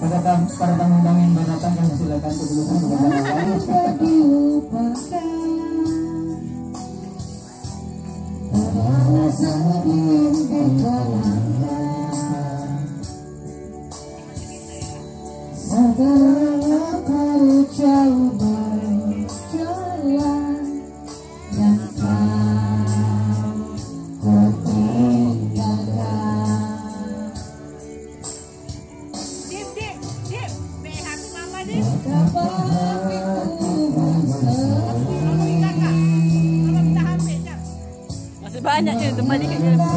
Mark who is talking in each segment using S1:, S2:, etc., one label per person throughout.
S1: Para tamu-tamu yang datang kami silakan duduk setelah kau jauh berjalan dan kau tinggalkan. Betapa
S2: masih banyak nih tempat ini kayaknya.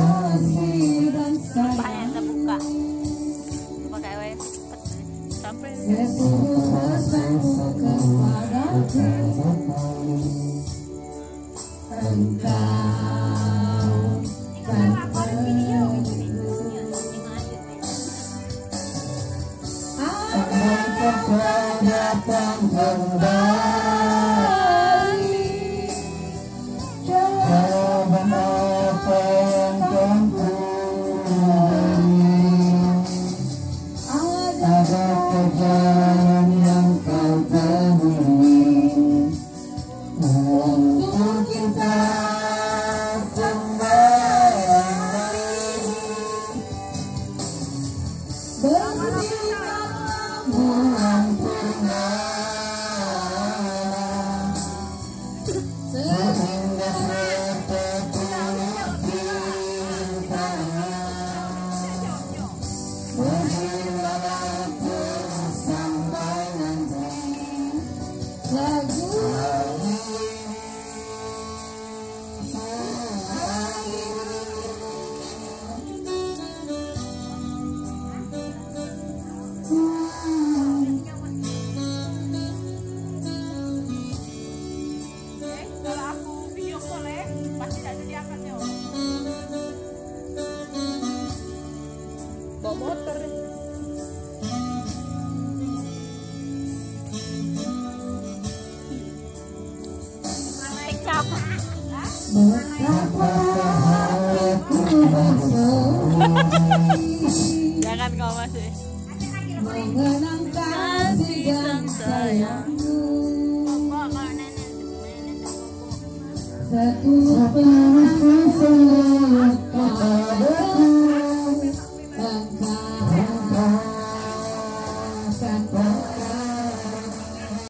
S2: Banyak yang terbuka. Pakai web sampai
S1: datang kembali, jawaban apa yang kau cari? Ada kejalan yang kau temui untuk kita kembali. Bulan purnama seindah seperti cinta, berdimanapun sampai nanti lagu
S2: bawa motor deh.
S1: betapa hatiku
S2: Jangan kau masih
S1: mengenang kasih dan sayangmu. Satu panas